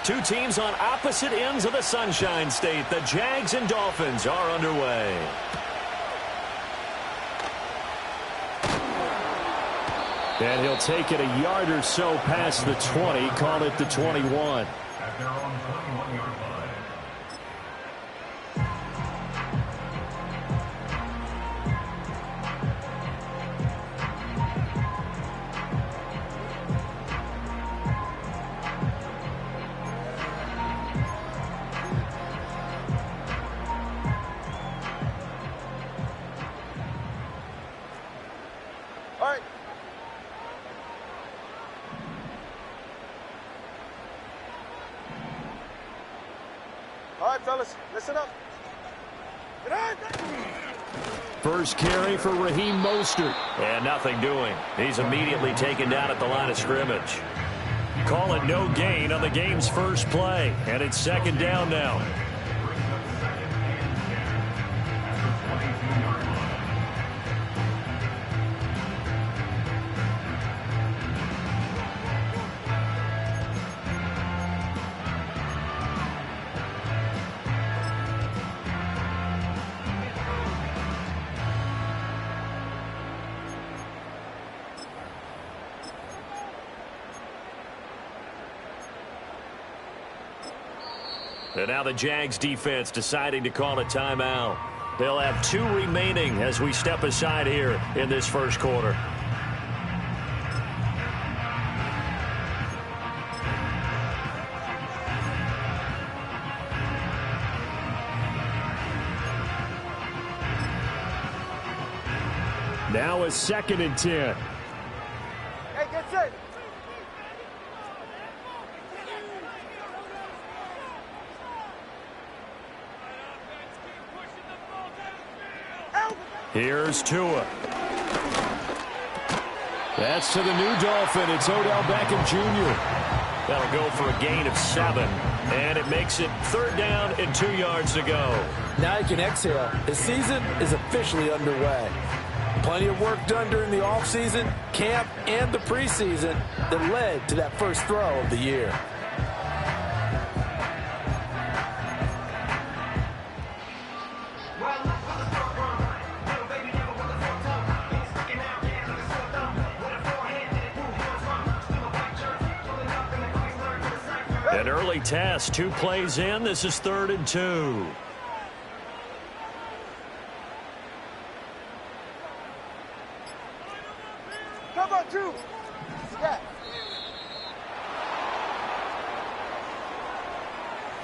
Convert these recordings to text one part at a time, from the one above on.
Two teams on opposite ends of the Sunshine State. The Jags and Dolphins are underway. And he'll take it a yard or so past the 20, call it the 21. At their own 21-yard line. All right, fellas, listen up. First carry for Raheem Mostert. And nothing doing. He's immediately taken down at the line of scrimmage. Call it no gain on the game's first play. And it's second down now. And now the Jags defense deciding to call a timeout. They'll have 2 remaining as we step aside here in this first quarter. Now a 2nd and 10. Hey, get set. Here's Tua. That's to the new Dolphin. It's Odell Beckham Jr. That'll go for a gain of 7. And it makes it 3rd down and 2 yards to go. Now you can exhale. The season is officially underway. Plenty of work done during the offseason, camp, and the preseason that led to that first throw of the year. An early test, 2 plays in. This is 3rd and 2. Come on, 2. Yeah.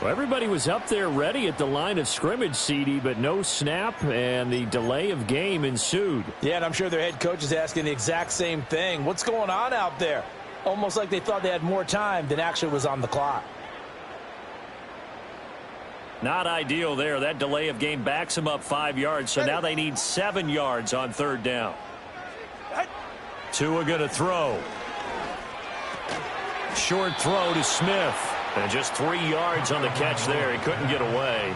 Well, everybody was up there ready at the line of scrimmage, CD, but no snap, and the delay of game ensued. Yeah, and I'm sure their head coach is asking the exact same thing. What's going on out there? Almost like they thought they had more time than actually was on the clock. Not ideal there. That delay of game backs them up 5 yards, so now they need 7 yards on 3rd down. Tua going to throw. Short throw to Smith. And just 3 yards on the catch there. He couldn't get away.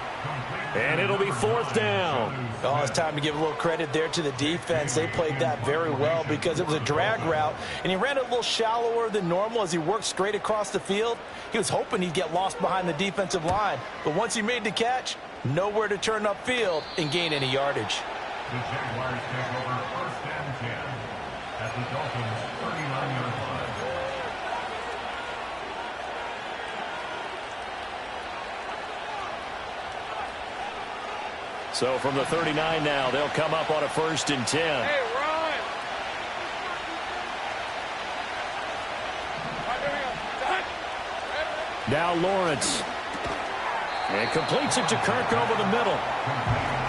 And it'll be 4th down. Oh, it's time to give a little credit there to the defense. They played that very well because it was a drag route, and he ran it a little shallower than normal as he worked straight across the field. He was hoping he'd get lost behind the defensive line, but once he made the catch, nowhere to turn upfield and gain any yardage. The Jaguars take over 1st and 10 at the Dolphins' 39-yard line. So from the 39 now, they'll come up on a 1st and 10. Hey, Ron. Now Lawrence. And completes it to Kirk over the middle.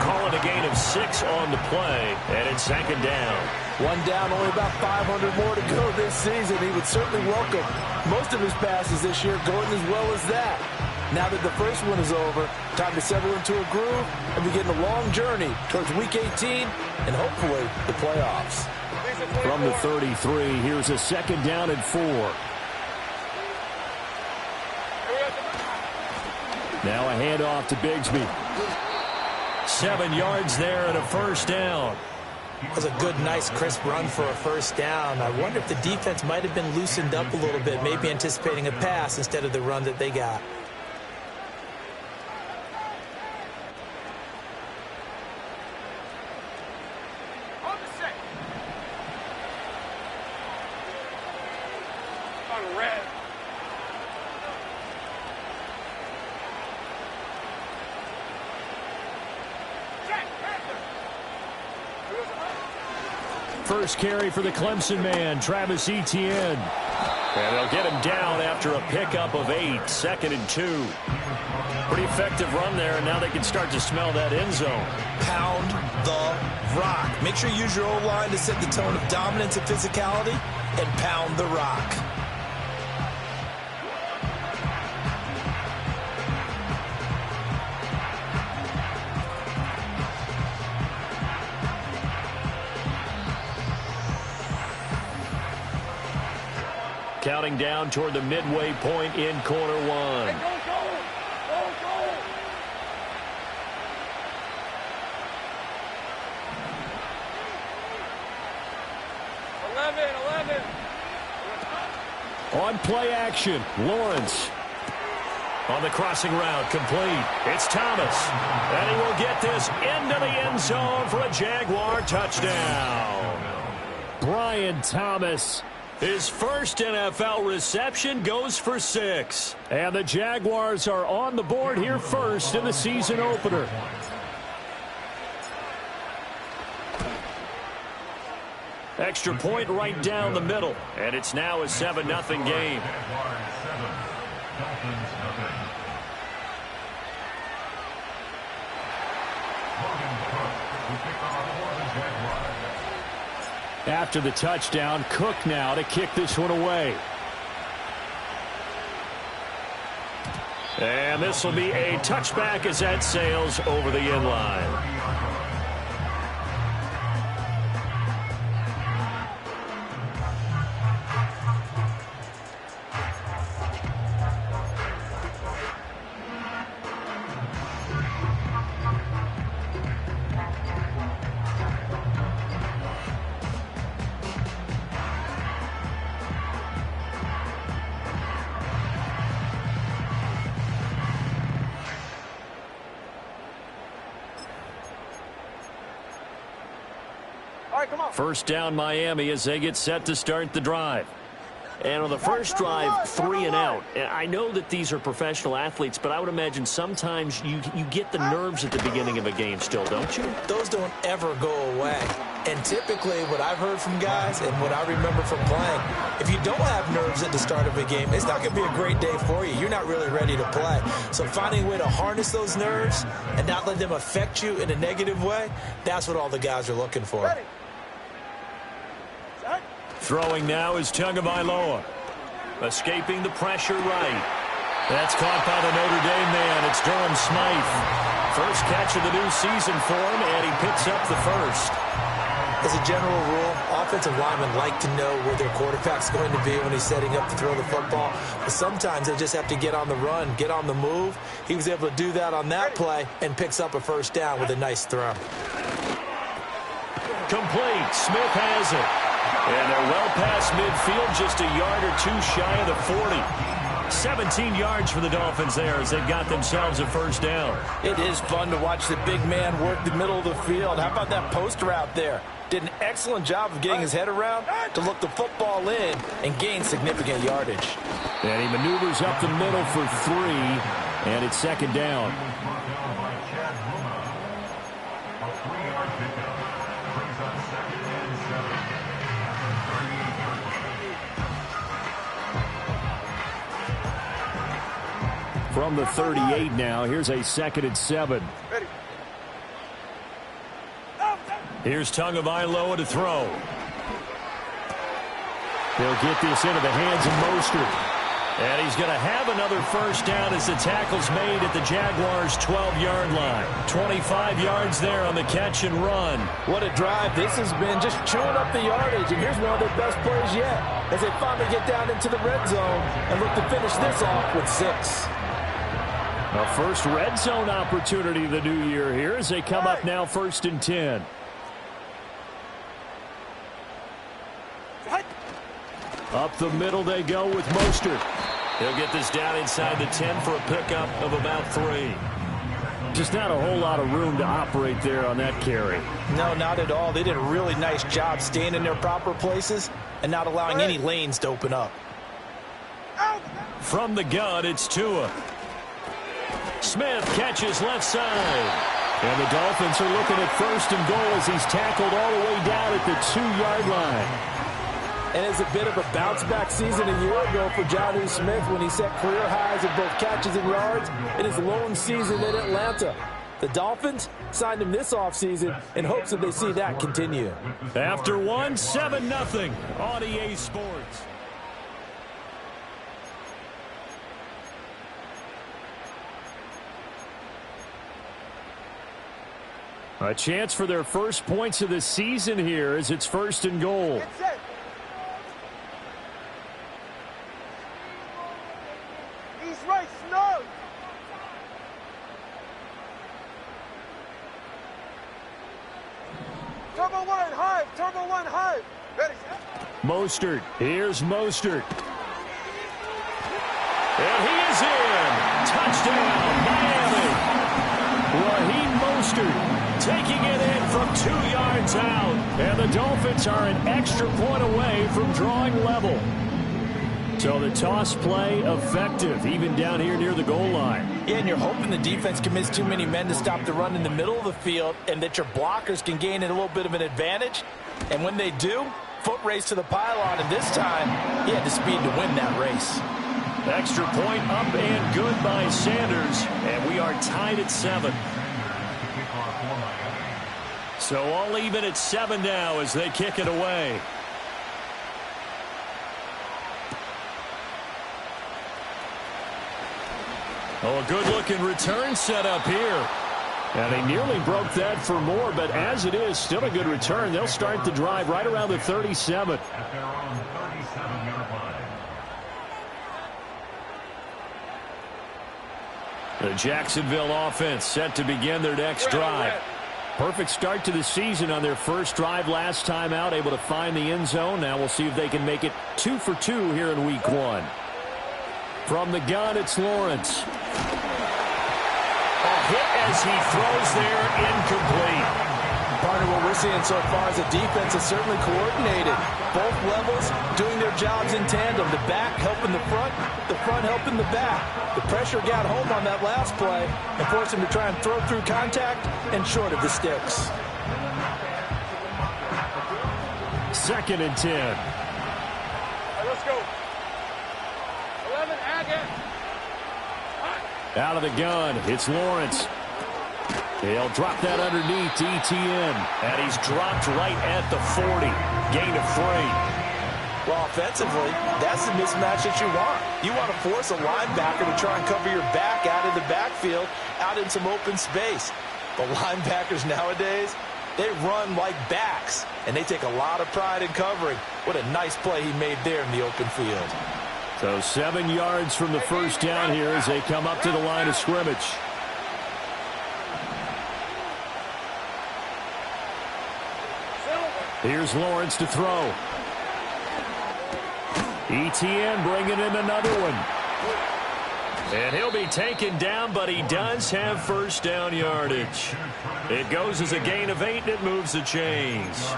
Call it a gain of 6 on the play, and it's 2nd down. 1 down, only about 500 more to go this season. He would certainly welcome most of his passes this year going as well as that. Now that the first one is over, time to settle into a groove and begin the long journey towards Week 18 and hopefully the playoffs. From the 33, here's a 2nd down and 4. Now a handoff to Bigsby. 7 yards there and a 1st down. That was a good, nice, crisp run for a first down. I wonder if the defense might have been loosened up a little bit, maybe anticipating a pass instead of the run that they got. On the set. On red. First carry for the Clemson man, Travis Etienne. And they'll get him down after a pickup of 8, 2nd and 2. Pretty effective run there, and now they can start to smell that end zone. Pound the rock. Make sure you use your O-line to set the tone of dominance and physicality, and pound the rock. Counting down toward the midway point in quarter one. Hey, go. 11. On play action, Lawrence. On the crossing route, complete. It's Thomas. And he will get this into the end zone for a Jaguar touchdown. Brian Thomas. His first NFL reception goes for 6. And the Jaguars are on the board here first in the season opener. Extra point right down the middle. And it's now a 7-0 game. After the touchdown, Cook now to kick this one away. And this will be a touchback as that sails over the end line. First down Miami as they get set to start the drive. And on the first drive, 3 and out. And I know that these are professional athletes, but I would imagine sometimes you get the nerves at the beginning of a game still, don't you? Those don't ever go away. And typically what I've heard from guys and what I remember from playing, if you don't have nerves at the start of a game, it's not going to be a great day for you. You're not really ready to play. So finding a way to harness those nerves and not let them affect you in a negative way, that's what all the guys are looking for. Ready. Throwing now is Tagovailoa. Escaping the pressure right. That's caught by the Notre Dame man. It's Durham Smythe. First catch of the new season for him, and he picks up the first. As a general rule, offensive linemen like to know where their quarterback's going to be when he's setting up to throw the football. But sometimes they just have to get on the run, get on the move. He was able to do that on that play and picks up a first down with a nice throw. Complete. Smith has it. And they're well past midfield, just a yard or 2 shy of the 40. 17 yards for the Dolphins there as they've got themselves a first down. It is fun to watch the big man work the middle of the field. How about that post route there? Did an excellent job of getting his head around to look the football in and gain significant yardage. And he maneuvers up the middle for 3, and it's second down. From the 38 now, here's a 2nd and 7. Ready. Here's Tagovailoa to throw. They'll get this into the hands of Mostert. And he's going to have another first down as the tackle's made at the Jaguars' 12-yard line. 25 yards there on the catch and run. What a drive this has been, just chewing up the yardage. And here's one of their best plays yet as they finally get down into the red zone and look to finish this off with 6. A first red zone opportunity of the new year here as they come up now 1st and 10. Up the middle they go with Mostert. He'll get this down inside the 10 for a pickup of about 3. Just not a whole lot of room to operate there on that carry. No, not at all. They did a really nice job staying in their proper places and not allowing any lanes to open up. From the gun, it's Tua. Smith catches left side. And the Dolphins are looking at 1st and goal as he's tackled all the way down at the 2-yard line. And it's a bit of a bounce-back season a year ago for Jonnu Smith when he set career highs in both catches and yards in his lone season in Atlanta. The Dolphins signed him this offseason in hopes that they see that continue. After 1, 7-0 on EA Sports. A chance for their first points of the season here as it's 1st and goal. Right, Snow. Turbo 1 high, Turbo 1 high. Ready. Mostert, here's Mostert. And he is in. Touchdown, Miami. Raheem Mostert taking it in from 2 yards out. And the Dolphins are an extra point away from drawing level. So the toss play effective, even down here near the goal line. Yeah, and you're hoping the defense commits too many men to stop the run in the middle of the field and that your blockers can gain a little bit of an advantage. And when they do, foot race to the pylon, and this time he had the speed to win that race. Extra point up and good by Sanders, and we are tied at 7. So all even at 7 now as they kick it away. Oh, a good-looking return set up here. And he nearly broke that for more, but as it is, still a good return. They'll start the drive right around the 37. At their own 37-yard line. The Jacksonville offense set to begin their next drive. Perfect start to the season on their first drive last time out, able to find the end zone. Now we'll see if they can make it 2 for 2 here in week 1. From the gun, it's Lawrence. A hit as he throws there, incomplete. Part of what we're seeing so far is the defense is certainly coordinated. Both levels doing their jobs in tandem. The back helping the front helping the back. The pressure got home on that last play and forced him to try and throw through contact and short of the sticks. 2nd and 10. All right, let's go. 11, again. Out of the gun, it's Lawrence. He'll drop that underneath to ETN. And he's dropped right at the 40. Gain of 3. Well, offensively, that's the mismatch that you want. You want to force a linebacker to try and cover your back out of the backfield, out in some open space. But linebackers nowadays, they run like backs, and they take a lot of pride in covering. What a nice play he made there in the open field. So 7 yards from the first down here as they come up to the line of scrimmage. Here's Lawrence to throw. ETN bringing in another one. And he'll be taken down, but he does have first down yardage. It goes as a gain of 8, and it moves the chains.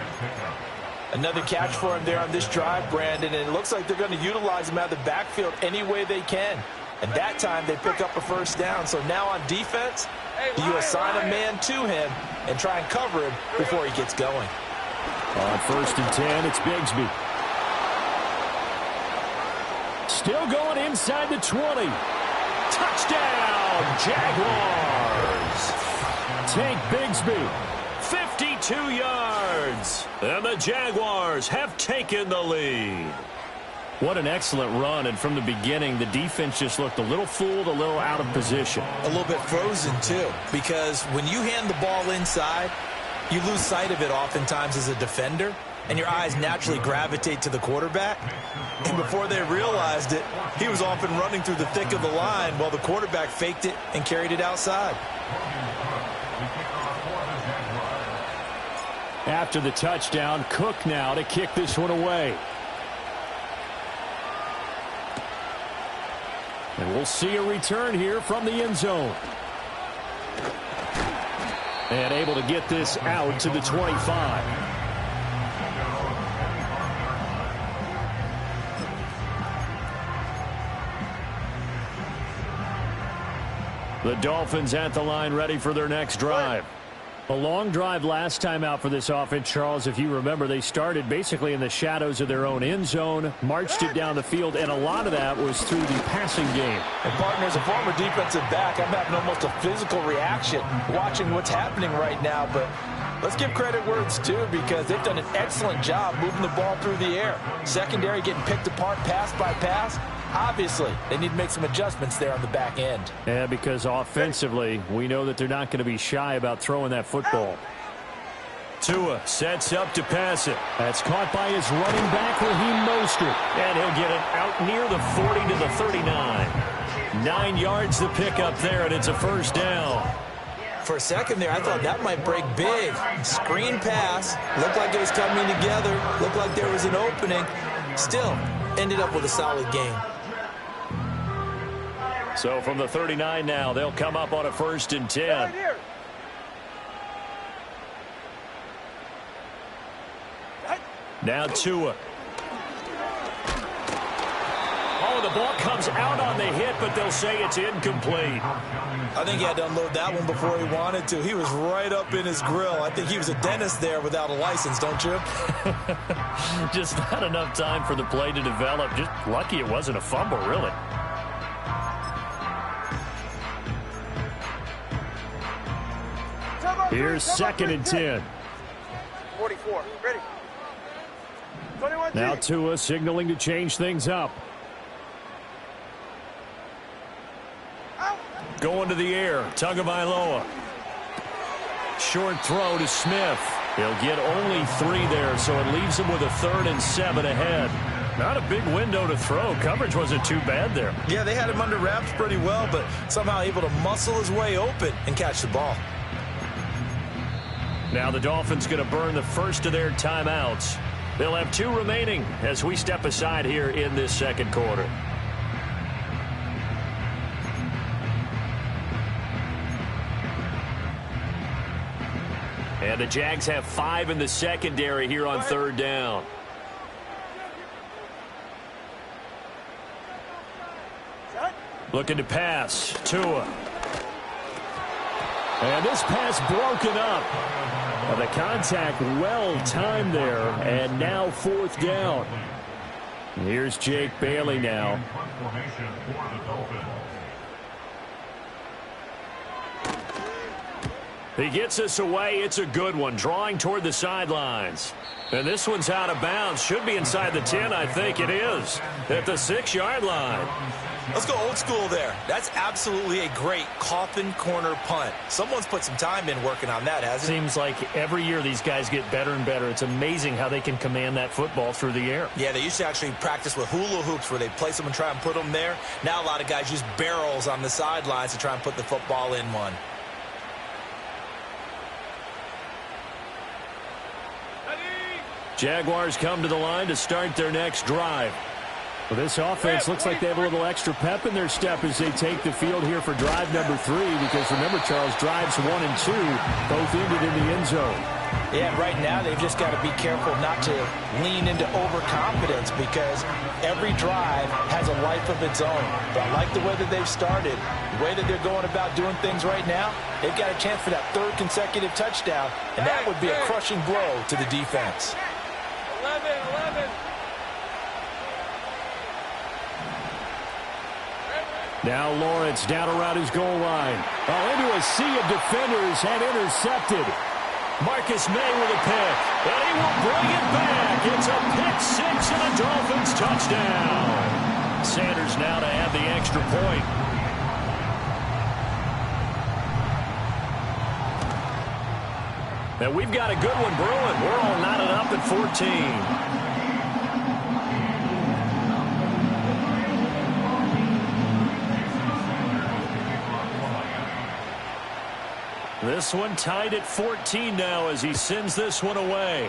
Another catch for him there on this drive, Brandon, and it looks like they're going to utilize him out of the backfield any way they can. And that time they pick up a first down. So now on defense, you assign a man to him and try and cover him before he gets going. On 1st and 10, it's Bigsby. Still going inside the 20. Touchdown, Jaguars. Tank Bigsby. 52 yards. And the Jaguars have taken the lead. What an excellent run, and from the beginning, the defense just looked a little fooled, a little out of position. A little bit frozen, too, because when you hand the ball inside, you lose sight of it oftentimes as a defender, and your eyes naturally gravitate to the quarterback. And before they realized it, he was off and running through the thick of the line while the quarterback faked it and carried it outside. After the touchdown, Cook now to kick this one away. And we'll see a return here from the end zone. And able to get this out to the 25. The Dolphins at the line, ready for their next drive. A long drive last time out for this offense, Charles. If you remember, they started basically in the shadows of their own end zone, marched it down the field, and a lot of that was through the passing game. And, partner, as a former defensive back, I'm having almost a physical reaction watching what's happening right now. But let's give credit where it's due, because they've done an excellent job moving the ball through the air. Secondary getting picked apart pass by pass. Obviously, they need to make some adjustments there on the back end. Yeah, because offensively, we know that they're not going to be shy about throwing that football. Tua sets up to pass it. That's caught by his running back, Raheem Mostert. And he'll get it out near the 40 to the 39. 9 yards to pick up there, and it's a first down. For a second there, I thought that might break big. Screen pass. Looked like it was coming together. Looked like there was an opening. Still, ended up with a solid game. So from the 39 now, they'll come up on a 1st and 10. Now Tua. Oh, the ball comes out on the hit, but they'll say it's incomplete. I think he had to unload that one before he wanted to. He was right up in his grill. I think he was a dentist there without a license, don't you? Just not enough time for the play to develop. Just lucky it wasn't a fumble, really. Here's 2nd and 10. 44. Ready. 21. Now Tua signaling to change things up. Going to the air. Tagovailoa. Short throw to Smith. He'll get only 3 there, so it leaves him with a 3rd and 7 ahead. Not a big window to throw. Coverage wasn't too bad there. Yeah, they had him under wraps pretty well, but somehow able to muscle his way open and catch the ball. Now the Dolphins going to burn the first of their timeouts. They'll have 2 remaining as we step aside here in this second quarter. And the Jags have 5 in the secondary here on 3rd down. Looking to pass. Tua. And this pass broken up. The contact well timed there, and now 4th down. Here's Jake Bailey now. He gets us away. It's a good one. Drawing toward the sidelines. And this one's out of bounds. Should be inside the 10. I think it is. At the 6-yard line. Let's go old school there. That's absolutely a great coffin corner punt. Someone's put some time in working on that, hasn't it? Seems like every year these guys get better and better. It's amazing how they can command that football through the air. Yeah, they used to actually practice with hula hoops where they place them and try and put them there. Now a lot of guys use barrels on the sidelines to try and put the football in one. Jaguars come to the line to start their next drive. Well, this offense looks like they have a little extra pep in their step as they take the field here for drive number 3, because remember, Charles, drives 1 and 2 both ended in the end zone. Yeah, right now they've just got to be careful not to lean into overconfidence, because every drive has a life of its own. But I like the way that they've started, the way that they're going about doing things right now. They've got a chance for that 3rd consecutive touchdown, and that would be a crushing blow to the defense. 11. Now Lawrence down around his goal line. Into a sea of defenders and intercepted. Marcus May with a pick. And he will bring it back. It's a pick 6 and a Dolphins touchdown. Sanders now to add the extra point. And we've got a good one brewing. We're all knotted up at 14. This one tied at 14 now as he sends this one away.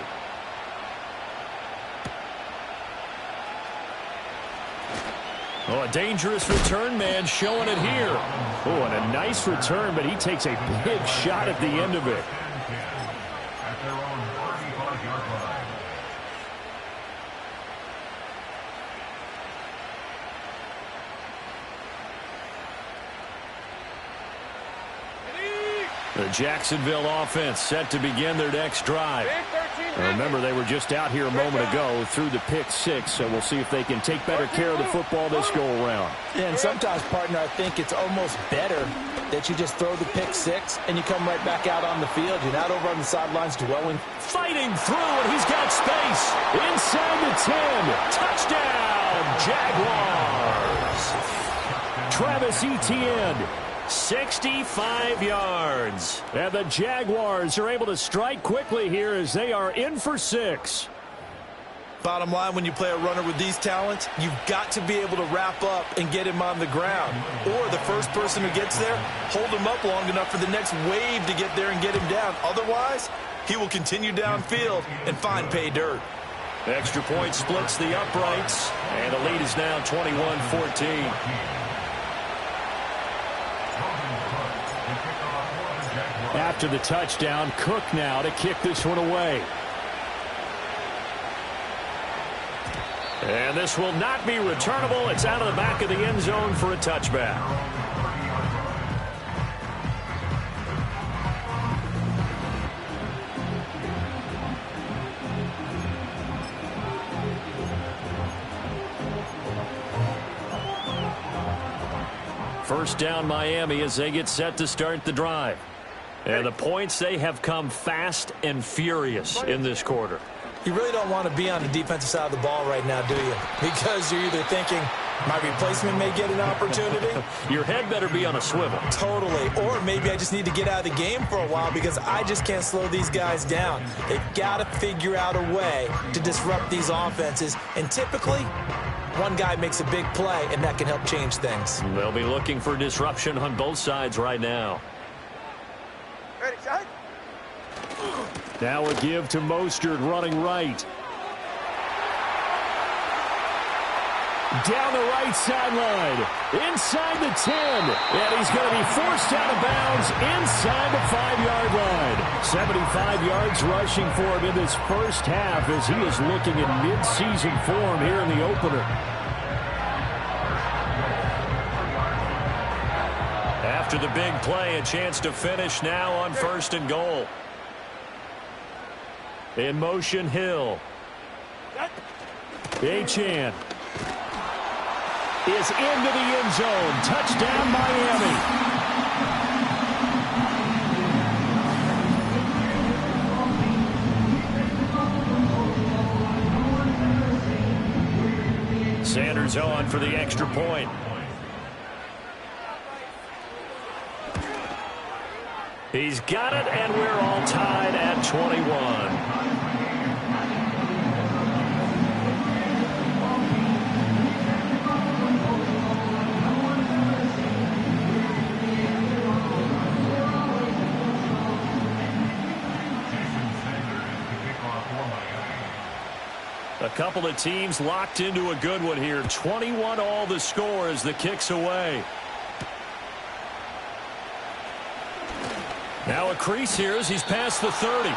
Oh, a dangerous return man showing it here. Oh, and a nice return, but he takes a big shot at the end of it. At their own 35-yard line. The Jacksonville offense set to begin their next drive. Remember, they were just out here a moment ago through the pick six, so we'll see if they can take better care of the football this go-around. Yeah, and sometimes, partner, I think it's almost better that you just throw the pick six and you come right back out on the field. You're not over on the sidelines dwelling. Fighting through, and he's got space. Inside the 10. Touchdown, Jaguars. Travis Etienne. 65 yards. And the Jaguars are able to strike quickly here as they are in for 6. Bottom line, when you play a runner with these talents, you've got to be able to wrap up and get him on the ground. Or the first person who gets there, hold him up long enough for the next wave to get there and get him down. Otherwise, he will continue downfield and find pay dirt. Extra point splits the uprights, and the lead is now 21-14. After the touchdown, Cook now to kick this one away. And this will not be returnable. It's out of the back of the end zone for a touchback. First down Miami as they get set to start the drive. And the points, they have come fast and furious in this quarter. You really don't want to be on the defensive side of the ball right now, do you? Because you're either thinking, my replacement may get an opportunity. Your head better be on a swivel. Totally. Or maybe I just need to get out of the game for a while because I just can't slow these guys down. They've got to figure out a way to disrupt these offenses. And typically, one guy makes a big play, and that can help change things. They'll be looking for disruption on both sides right now. Ready, shot. Now a give to Mostert running right. Down the right sideline. Inside the 10. And he's going to be forced out of bounds inside the 5-yard line. 75 yards rushing for him in this first half as he is looking in mid-season form here in the opener. After the big play, a chance to finish now on 1st and goal. In motion, Hill. Achane is into the end zone. Touchdown, Miami. Sanders on for the extra point. He's got it, and we're all tied at 21. A couple of teams locked into a good one here. 21 all the score as the kick's away. Now a crease here as he's past the 30.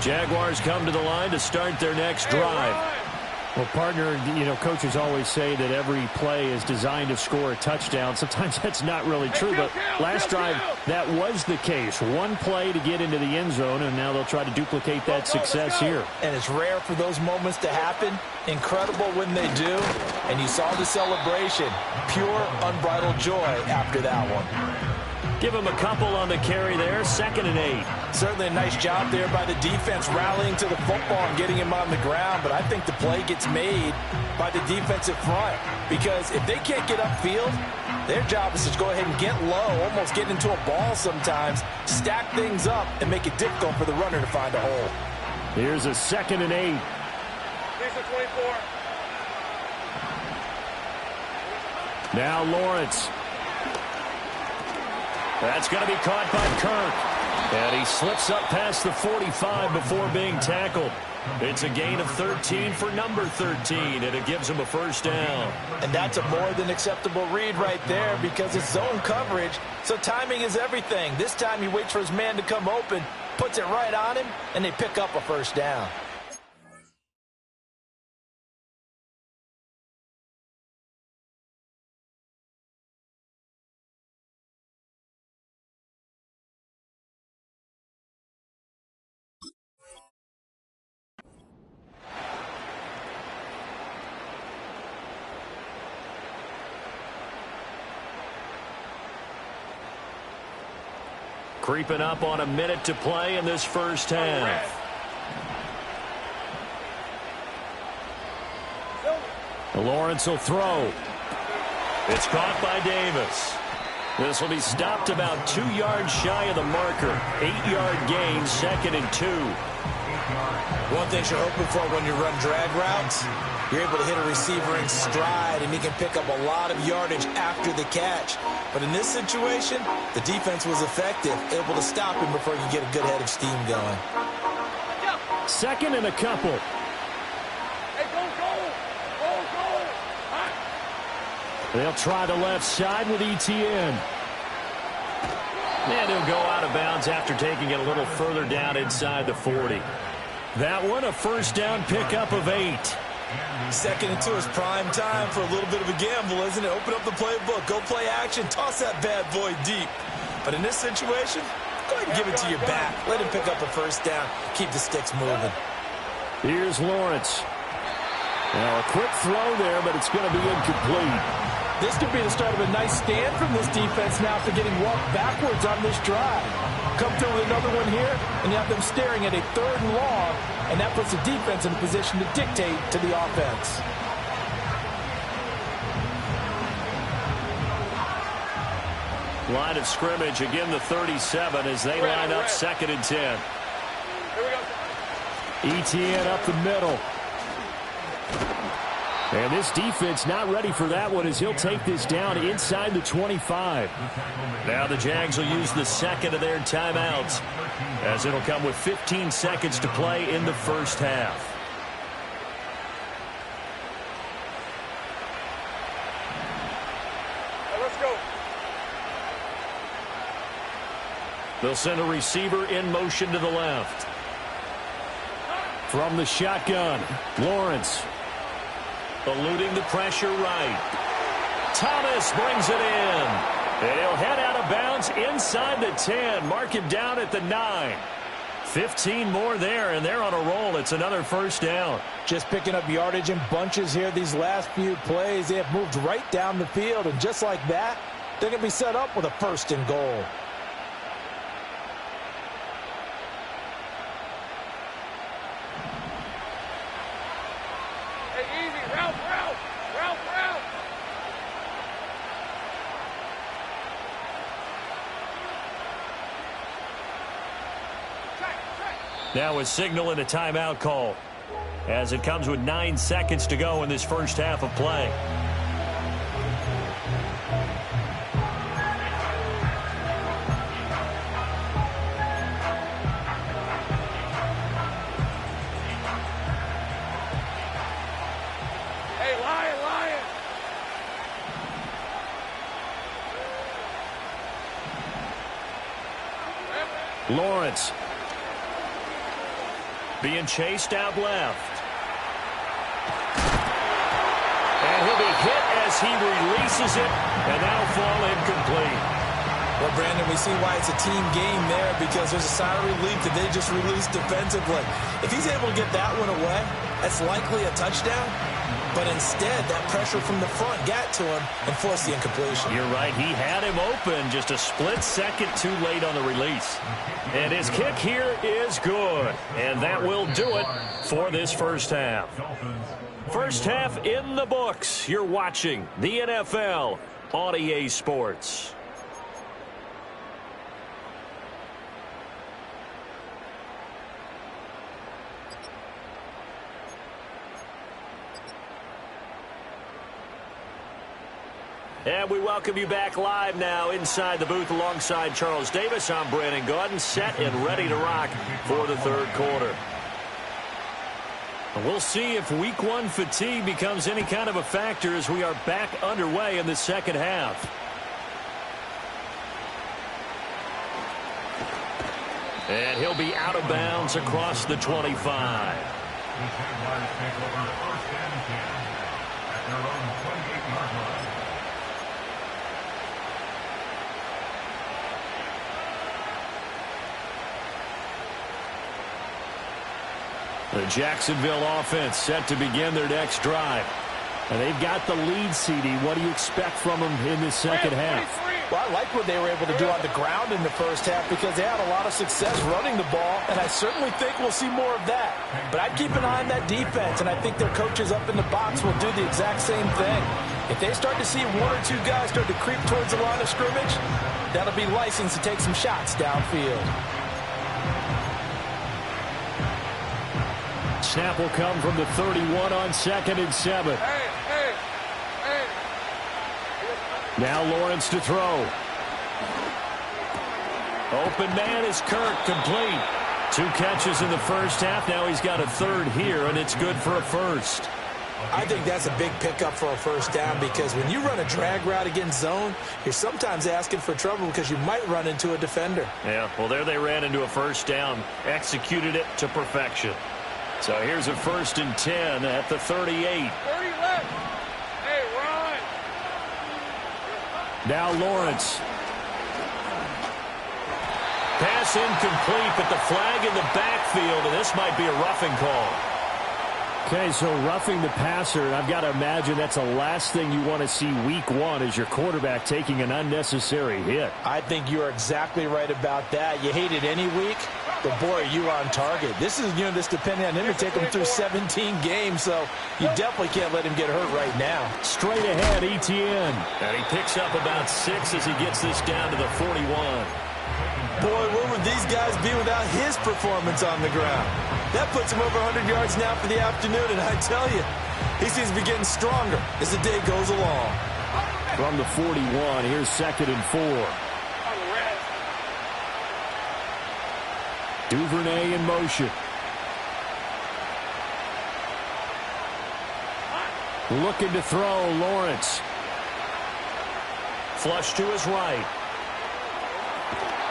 Jaguars come to the line to start their next drive. Well, partner, you know, coaches always say that every play is designed to score a touchdown. Sometimes that's not really true, but last drive, that was the case. One play to get into the end zone, and now they'll try to duplicate that success here. And it's rare for those moments to happen. Incredible when they do. And you saw the celebration. Pure, unbridled joy after that one. Give him a couple on the carry there. 2nd and 8. Certainly a nice job there by the defense rallying to the football and getting him on the ground. But I think the play gets made by the defensive front. Because if they can't get upfield, Their job is to go ahead and get low, almost get into a ball sometimes, stack things up, and make it difficult for the runner to find a hole. Here's a 2nd and 8. Lisa 24. Now Lawrence. That's going to be caught by Kirk. And he slips up past the 45 before being tackled. It's a gain of 13 for number 13, and it gives him a first down. And that's a more than acceptable read right there because it's zone coverage, so timing is everything. This time he waits for his man to come open, puts it right on him, and they pick up a first down. Creeping up on a minute to play in this first half. Lawrence will throw. It's caught by Davis. This will be stopped about 2 yards shy of the marker. 8-yard gain, 2nd and 2. One thing you're hoping for when you run drag routes, you're able to hit a receiver in stride, and he can pick up a lot of yardage after the catch. But in this situation, the defense was effective, able to stop him before you get a good head of steam going. 2nd and a couple. Hey, go. They'll try the left side with ETN. And he'll go out of bounds after taking it a little further down inside the 40. That one, a first down pickup of 8. 2nd and 2 is prime time for a little bit of a gamble, isn't it? Open up the playbook, go play action, toss that bad boy deep. But in this situation, go ahead and give it to your back. Let him pick up a first down, keep the sticks moving. Here's Lawrence. Now a quick throw there, but it's going to be incomplete. This could be the start of a nice stand from this defense now after getting walked backwards on this drive. Come through with another one here, and you have them staring at a 3rd and long, and that puts the defense in a position to dictate to the offense. Line of scrimmage, again the 37 as they line up 2nd and 10. Here we go. ETN up the middle. And this defense not ready for that one as he'll take this down inside the 25. Now the Jags will use the 2nd of their timeouts as it'll come with 15 seconds to play in the first half. Let's go. They'll send a receiver in motion to the left. From the shotgun, Lawrence. Eluding the pressure right. Thomas brings it in. And he'll head out of bounds inside the 10. Mark him down at the 9. 15 more there, and they're on a roll. It's another first down. Just picking up yardage in bunches here these last few plays. They have moved right down the field, and just like that, they're going to be set up with a 1st and goal. Now a signal and a timeout call as it comes with 9 seconds to go in this first half of play. Hey, Lion. Lawrence being chased out left. And he'll be hit as he releases it, and that'll fall incomplete. Well, Brandon, we see why it's a team game there because there's a sign of relief that they just released defensively. If he's able to get that one away, that's likely a touchdown. But instead, that pressure from the front got to him and forced the incompletion. You're right. He had him open just a split second too late on the release. And his kick here is good. And that will do it for this first half. First half in the books. You're watching the NFL on EA Sports. And we welcome you back live now inside the booth alongside Charles Davis. I'm Brandon Gaudin, set and ready to rock for the third quarter. We'll see if week one fatigue becomes any kind of a factor as we are back underway in the second half. And he'll be out of bounds across the 25. The Jaguars take over first and 10 at their own 28-yard line. The Jacksonville offense set to begin their next drive. And they've got the lead, CD. What do you expect from them in this second half? Well, I like what they were able to do on the ground in the first half because they had a lot of success running the ball, and I certainly think we'll see more of that. But I'd keep an eye on that defense, and I think their coaches up in the box will do the exact same thing. If they start to see one or two guys start to creep towards the line of scrimmage, that'll be license to take some shots downfield. Snap will come from the 31 on 2nd and 7. Now Lawrence to throw. Open man is Kirk, complete. 2 catches in the first half. Now he's got a third here, and it's good for a first. I think that's a big pickup for a first down because when you run a drag route against zone, you're sometimes asking for trouble because you might run into a defender. Yeah, well, there they ran into a first down, executed it to perfection. So here's a 1st and 10 at the 38. 30 left. Hey, run. Now Lawrence. Pass incomplete, but the flag in the backfield, and this might be a roughing call. Okay, so roughing the passer, and I've got to imagine that's the last thing you want to see week one is your quarterback taking an unnecessary hit. I think you are exactly right about that. You hate it any week, but boy, you are on target. This is, this depending on him to take him through 17 games, so you definitely can't let him get hurt right now. Straight ahead, ETN. And he picks up about 6 as he gets this down to the 41. Boy, where would these guys be without his performance on the ground? That puts him over 100 yards now for the afternoon, and I tell you, he seems to be getting stronger as the day goes along. From the 41, here's 2nd and 4. Duvernay in motion. Looking to throw, Lawrence. Flush to his right.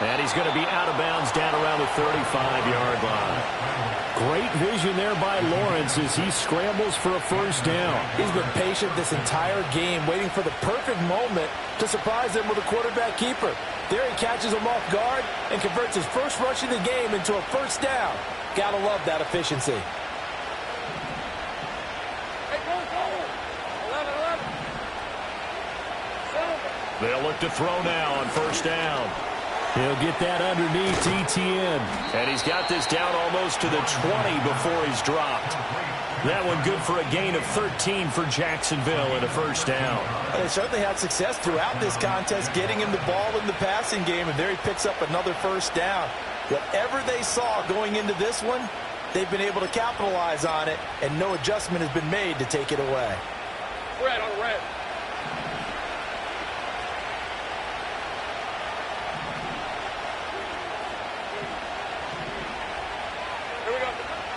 And he's going to be out of bounds down around the 35-yard line. Great vision there by Lawrence as he scrambles for a first down. He's been patient this entire game, waiting for the perfect moment to surprise them with a quarterback keeper. There he catches him off guard and converts his first rush of the game into a first down. Gotta love that efficiency. Hey, go. 11. They'll look to throw now on first down. He'll get that underneath ETN. And he's got this down almost to the 20 before he's dropped. That one good for a gain of 13 for Jacksonville and a first down. They certainly had success throughout this contest getting him the ball in the passing game, and there he picks up another first down. Whatever they saw going into this one, they've been able to capitalize on it, and no adjustment has been made to take it away. Red on red.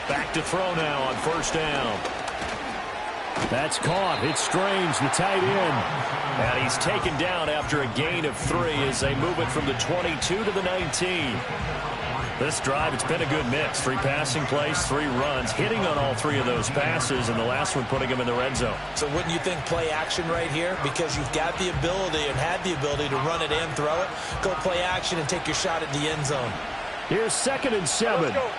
Back to throw now on first down. That's caught. It's Strange, the tight end. And he's taken down after a gain of 3 as they move it from the 22 to the 19. This drive, it's been a good mix. 3 passing plays, 3 runs, hitting on all 3 of those passes, and the last one putting him in the red zone. So wouldn't you think play action right here? Because you've got the ability and had the ability to run it and throw it. Go play action and take your shot at the end zone. Here's 2nd and 7. Let's go.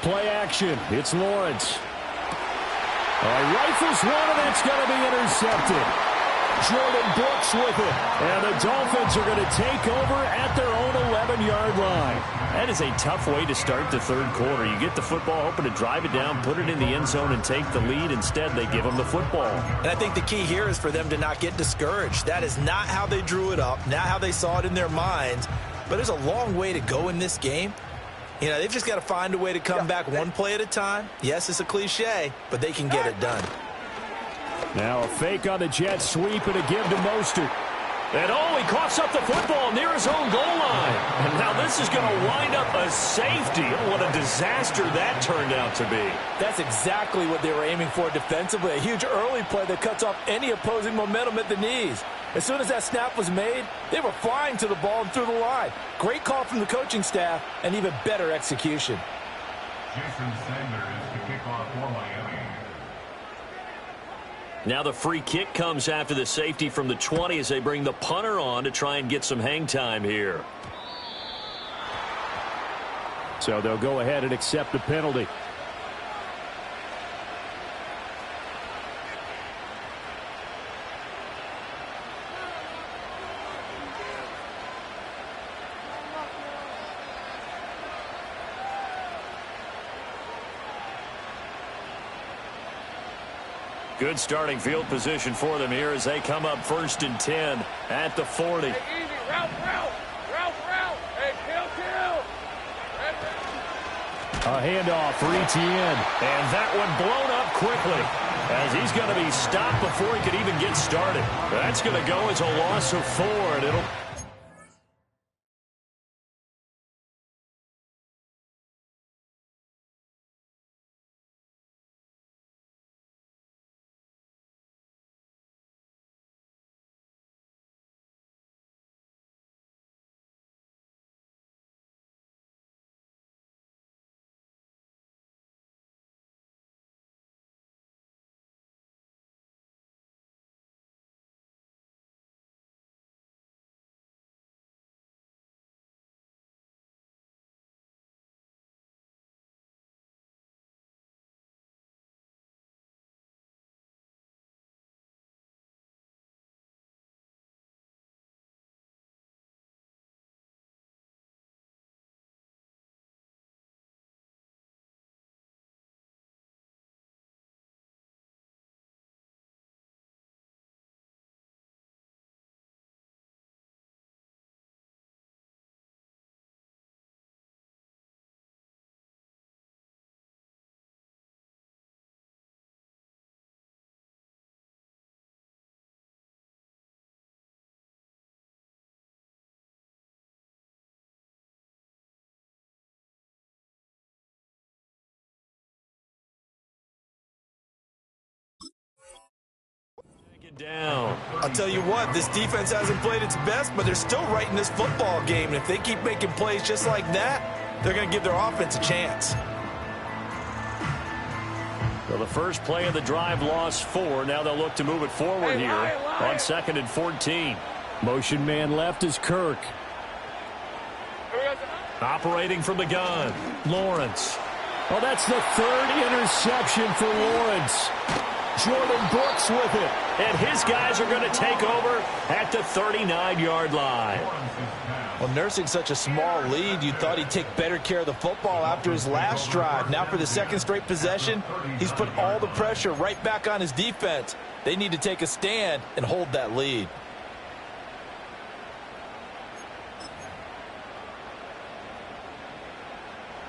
Play action. It's Lawrence. Rifles one, and it's going to be intercepted. Jordan Brooks with it. And the Dolphins are going to take over at their own 11-yard line. That is a tough way to start the third quarter. You get the football, hoping to drive it down, put it in the end zone, and take the lead. Instead, they give them the football. And I think the key here is for them to not get discouraged. That is not how they drew it up, not how they saw it in their minds. But there's a long way to go in this game. You know, they've just got to find a way to come back one play at a time. Yes, it's a cliche, but they can get it done. Now a fake on the jet sweep and a give to Mostert. And he coughs up the football near his own goal line. And now this is going to wind up a safety. Oh, what a disaster that turned out to be. That's exactly what they were aiming for defensively. A huge early play that cuts off any opposing momentum at the knees. As soon as that snap was made, they were flying to the ball and through the line. Great call from the coaching staff and even better execution. Jason Sanders to kick off for Miami. Now the free kick comes after the safety from the 20 as they bring the punter on to try and get some hang time here. So they'll go ahead and accept the penalty. Good starting field position for them here as they come up 1st and 10 at the 40. Hey, easy. Route. Hey, kill. A handoff for Etienne. And that one blown up quickly as he's going to be stopped before he could even get started. That's going to go as a loss of 4, and it'll... down. I'll tell you what, this defense hasn't played its best, but they're still right in this football game. And if they keep making plays just like that, they're going to give their offense a chance. Well, the first play of the drive lost 4. Now they'll look to move it forward here on 2nd and 14. Motion man left is Kirk. Operating from the gun, Lawrence. Well, that's the 3rd interception for Lawrence. Jordan Brooks with it. And his guys are going to take over at the 39-yard line. Well, nursing such a small lead, you thought he'd take better care of the football after his last drive. Now for the 2nd straight possession, he's put all the pressure right back on his defense. They need to take a stand and hold that lead.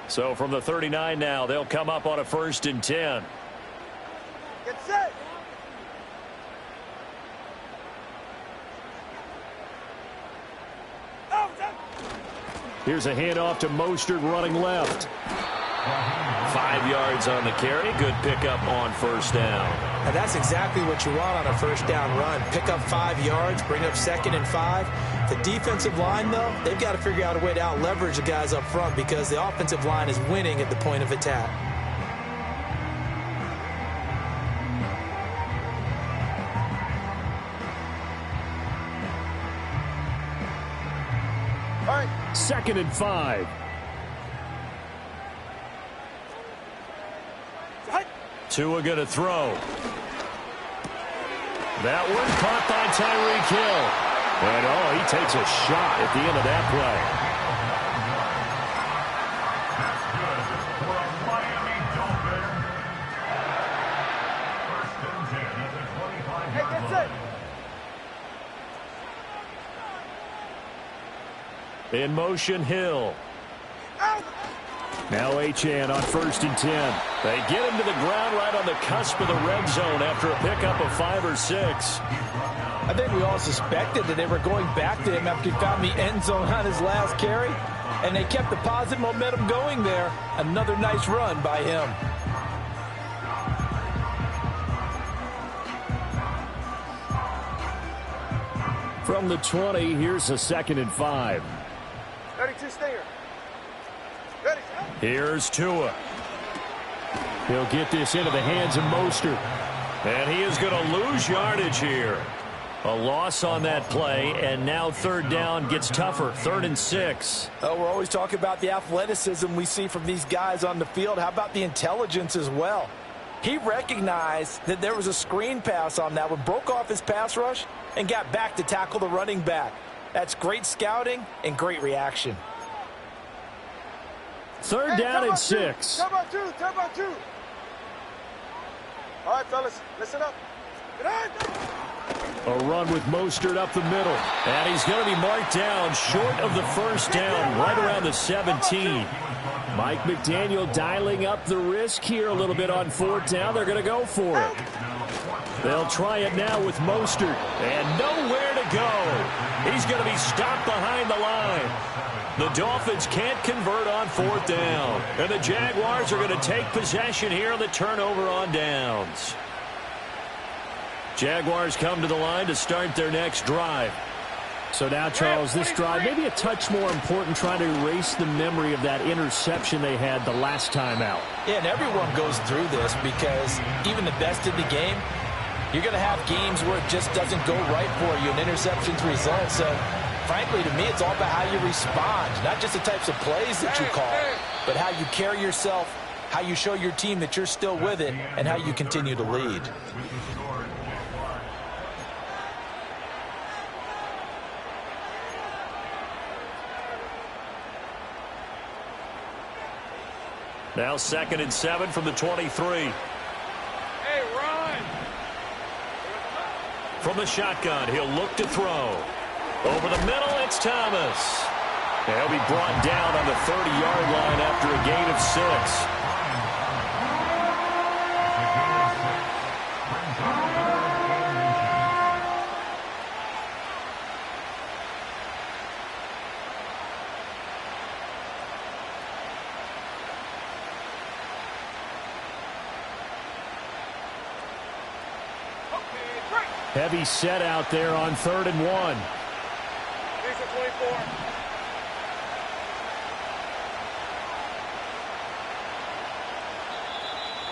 So from the 39 now, they'll come up on a 1st and 10. Get set. Here's a handoff to Mostert running left. 5 yards on the carry. Good pickup on 1st down. And that's exactly what you want on a 1st down run. Pick up 5 yards, bring up 2nd and 5. The defensive line, though, they've got to figure out a way to out-leverage the guys up front because the offensive line is winning at the point of attack. All right. 2nd and 5. Tua going to throw. That one caught by Tyreek Hill. And, oh, he takes a shot at the end of that play. That's good for a Miami Dolphin. First and 10 at the 25-yard Hey, get set. line. In motion, Hill. Out. Now Achane on 1st and 10. They get him to the ground right on the cusp of the red zone after a pickup of 5 or 6. I think we all suspected that they were going back to him after he found the end zone on his last carry, and they kept the positive momentum going there. Another nice run by him. From the 20, here's a 2nd and 5. 32 stinger. Ready, set. Here's Tua. He'll get this into the hands of Mostert. And he is going to lose yardage here. A loss on that play, and now 3rd down gets tougher. 3rd and 6. Oh, we're always talking about the athleticism we see from these guys on the field. How about the intelligence as well? He recognized that there was a screen pass on that one, broke off his pass rush, and got back to tackle the running back. That's great scouting and great reaction. 3rd down and 6. Turn by 2. Turn by 2. All right, fellas, listen up. Get on. A run with Mostert up the middle. And he's going to be marked down short of the 1st down, right around the 17. Mike McDaniel dialing up the risk here a little bit on 4th down. They're going to go for it. They'll try it now with Mostert. And nowhere to go. He's going to be stopped behind the line. The Dolphins can't convert on 4th down. And the Jaguars are going to take possession here on the turnover on downs. Jaguars come to the line to start their next drive. So now, Charles, this drive maybe a touch more important, trying to erase the memory of that interception they had the last time out. Yeah, and everyone goes through this because even the best in the game, you're going to have games where it just doesn't go right for you, and interceptions result. So, frankly, to me, it's all about how you respond, not just the types of plays that you call, but how you carry yourself, how you show your team that you're still with it, and how you continue to lead. Now 2nd and 7 from the 23. Hey, run. From the shotgun, he'll look to throw. Over the middle, it's Thomas. And he'll be brought down on the 30-yard line after a gain of 6. Heavy set out there on 3rd and 1. Here's the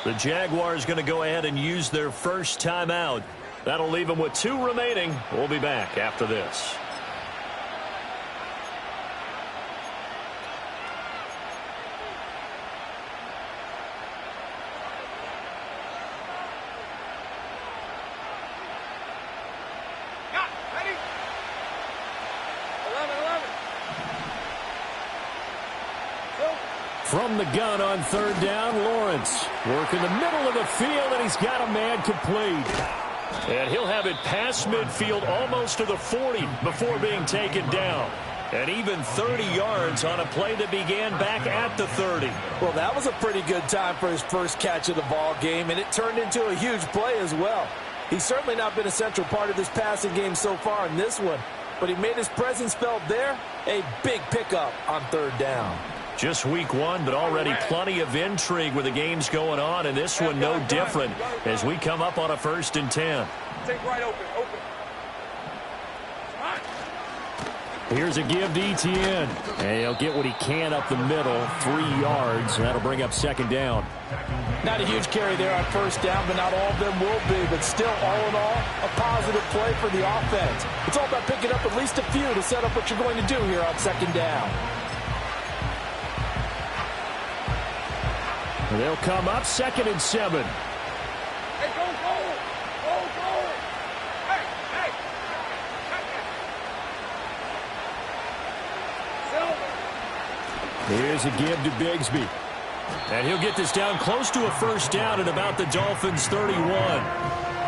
24. The Jaguars going to go ahead and use their first timeout. That'll leave them with 2 remaining. We'll be back after this. From the gun on 3rd down, Lawrence working the middle of the field, and he's got a man complete. And he'll have it past midfield almost to the 40 before being taken down. And even 30 yards on a play that began back at the 30. Well, that was a pretty good time for his first catch of the ball game, and it turned into a huge play as well. He's certainly not been a central part of this passing game so far in this one, but he made his presence felt there. A big pickup on 3rd down. Just week 1, but already plenty of intrigue with the games going on, and this one no different as we come up on a 1st and 10. Take right open. Here's a give to Etienne. And he'll get what he can up the middle, 3 yards. And that'll bring up 2nd down. Not a huge carry there on 1st down, but not all of them will be. But still, all in all, a positive play for the offense. It's all about picking up at least a few to set up what you're going to do here on 2nd down. And they'll come up 2nd and 7. Hey, go. Here's a give to Bigsby. And he'll get this down close to a first down at about the Dolphins' 31.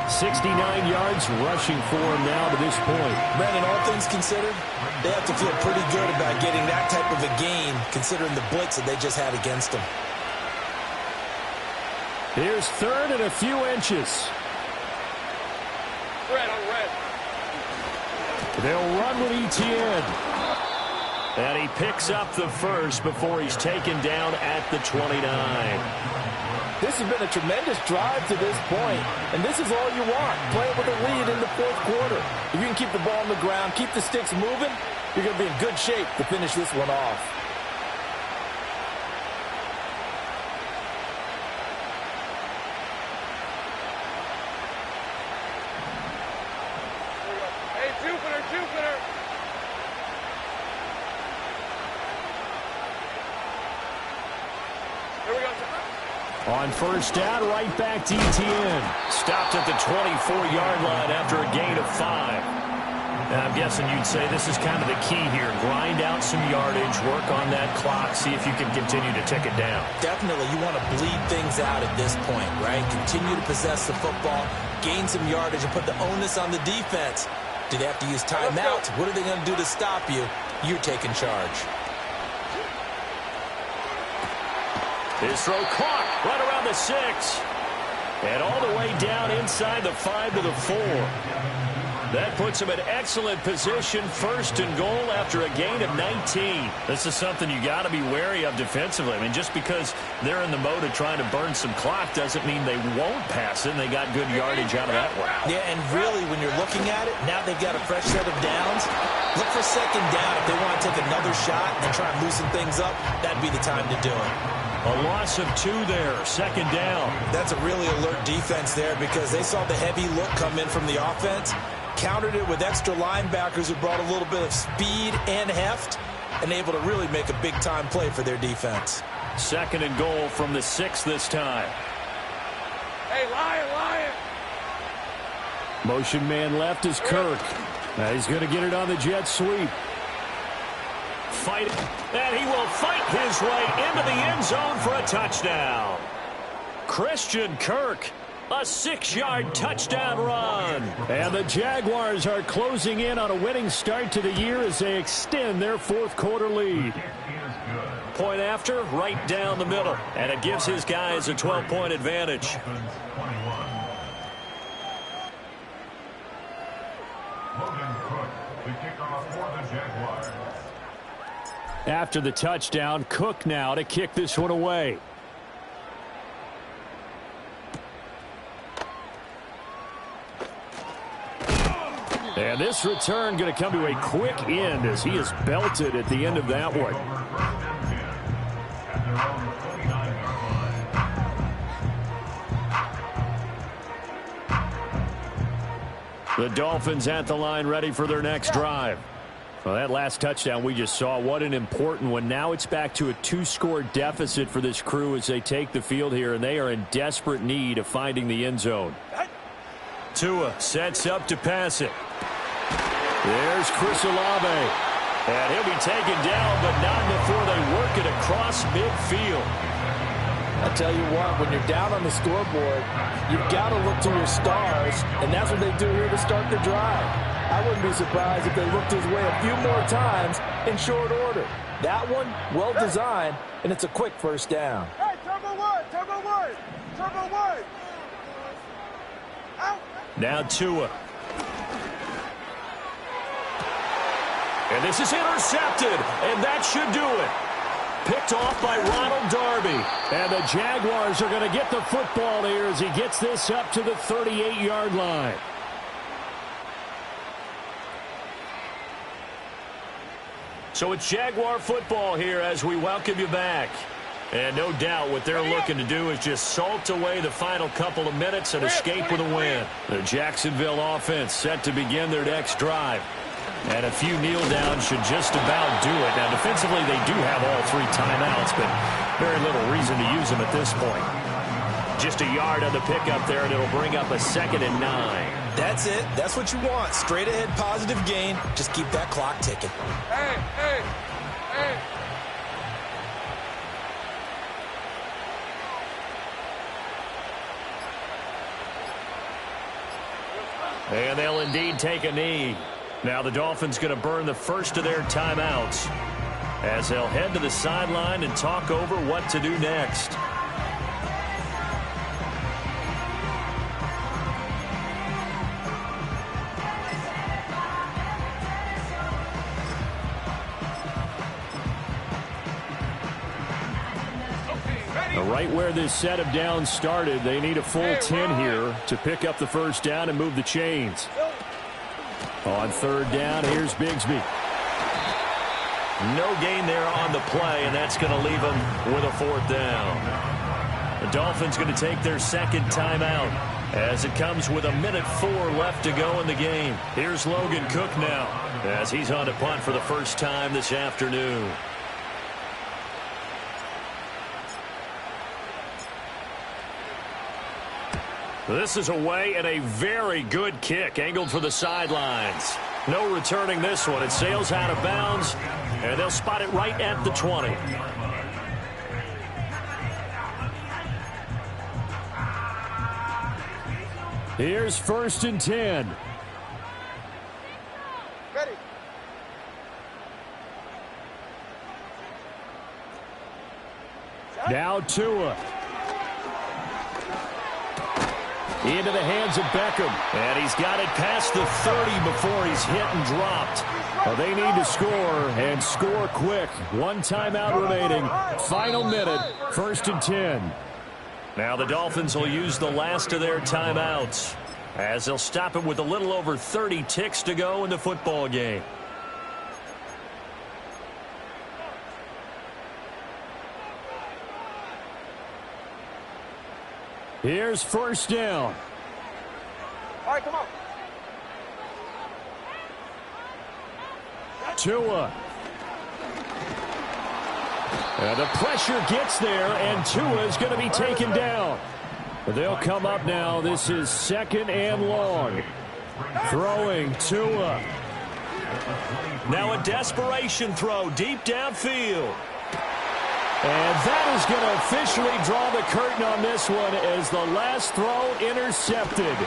69 yards rushing for him now to this point. Brandon, all things considered, they have to feel pretty good about getting that type of a gain considering the blitz that they just had against them. Here's third and a few inches. Red on red. They'll run with Etienne. And he picks up the first before he's taken down at the 29. This has been a tremendous drive to this point, and this is all you want, playing with a lead in the fourth quarter. If you can keep the ball on the ground, keep the sticks moving, you're going to be in good shape to finish this one off. Hey, Jupiter. Here we go. On first down, right back to Etienne. Stopped at the 24-yard line after a gain of 5. And I'm guessing you'd say this is kind of the key here. Grind out some yardage, work on that clock, see if you can continue to tick it down. Definitely, you want to bleed things out at this point, right? Continue to possess the football, gain some yardage, and put the onus on the defense. Do they have to use timeouts? What are they going to do to stop you? You're taking charge. His throw caught right around the 6. And all the way down inside the 5 to the 4. That puts him in excellent position, first and goal after a gain of 19. This is something you got to be wary of defensively. I mean, just because they're in the mode of trying to burn some clock doesn't mean they won't pass it, and they got good yardage out of that one. Yeah, and really, when you're looking at it, now they've got a fresh set of downs. Look for second down. If they want to take another shot and try and loosen things up, that'd be the time to do it. A loss of 2 there, second down. That's a really alert defense there because they saw the heavy look come in from the offense, countered it with extra linebackers who brought a little bit of speed and heft, and able to really make a big-time play for their defense. Second and goal from the 6 this time. Hey, Lion. Motion man left is Kirk. Now he's going to get it on the jet sweep. Fight, and he will fight his way into the end zone for a touchdown. Christian Kirk, a 6-yard touchdown run. And the Jaguars are closing in on a winning start to the year as they extend their fourth quarter lead. Point after, right down the middle. And it gives his guys a 12-point advantage. After the touchdown, Cook now to kick this one away. And this return going to come to a quick end as he is belted at the end of that one. The Dolphins at the line ready for their next drive. Well, that last touchdown we just saw, what an important one. Now it's back to a 2-score deficit for this crew as they take the field here, and they are in desperate need of finding the end zone. Tua sets up to pass it. There's Chris Olave. And he'll be taken down, but not before they work it across midfield. I tell you what, when you're down on the scoreboard, you've got to look to your stars, and that's what they do here to start the drive. I wouldn't be surprised if they looked his way a few more times in short order. That one, well designed, and it's a quick first down. Hey, Turbo Wood. Out. Now Tua. And this is intercepted, and that should do it. Picked off by Ronald Darby. And the Jaguars are going to get the football here as he gets this up to the 38-yard line. So it's Jaguar football here as we welcome you back. And no doubt what they're looking to do is just salt away the final couple of minutes and escape with a win. The Jacksonville offense set to begin their next drive. And a few kneel downs should just about do it. Now, defensively, they do have all 3 timeouts, but very little reason to use them at this point. Just a yard on the pickup there, and it'll bring up a 2nd and 9. That's it. That's what you want. Straight ahead positive gain. Just keep that clock ticking. Hey. And they'll indeed take a knee. Now the Dolphins going to burn the first of their timeouts as they'll head to the sideline and talk over what to do next. Right where this set of downs started, they need a full 10 here to pick up the first down and move the chains. On third down, here's Bigsby. No gain there on the play, and that's going to leave them with a fourth down. The Dolphins going to take their second timeout as it comes with 1:04 left to go in the game. Here's Logan Cook now as he's on to punt for the first time this afternoon. This is away and a very good kick angled for the sidelines. No returning this one. It sails out of bounds, and they'll spot it right at the 20. Here's 1st and 10. Ready. Now Tua. Into the hands of Beckham. And he's got it past the 30 before he's hit and dropped. Well, they need to score and score quick. One timeout remaining. Final minute. 1st and 10. Now the Dolphins will use the last of their timeouts as they'll stop it with a little over 30 ticks to go in the football game. Here's 1st down. All right, come on. Tua. And the pressure gets there, and Tua is going to be taken down. They'll come up now. This is 2nd and long. Throwing Tua. Now a desperation throw deep downfield. And that is going to officially draw the curtain on this one as the last throw intercepted.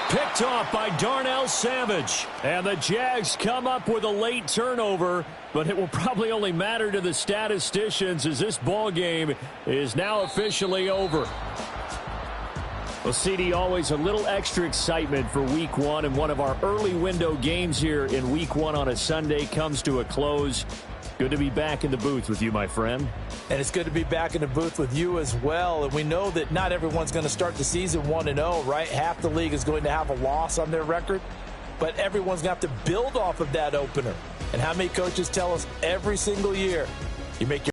Picked off by Darnell Savage. And the Jags come up with a late turnover, but it will probably only matter to the statisticians as this ball game is now officially over. Well, CD, always a little extra excitement for Week 1, and one of our early window games here in Week 1 on a Sunday comes to a close. Good to be back in the booth with you, my friend. And it's good to be back in the booth with you as well. And we know that not everyone's going to start the season 1-0, right? Half the league is going to have a loss on their record. But everyone's going to have to build off of that opener. And how many coaches tell us every single year, you make your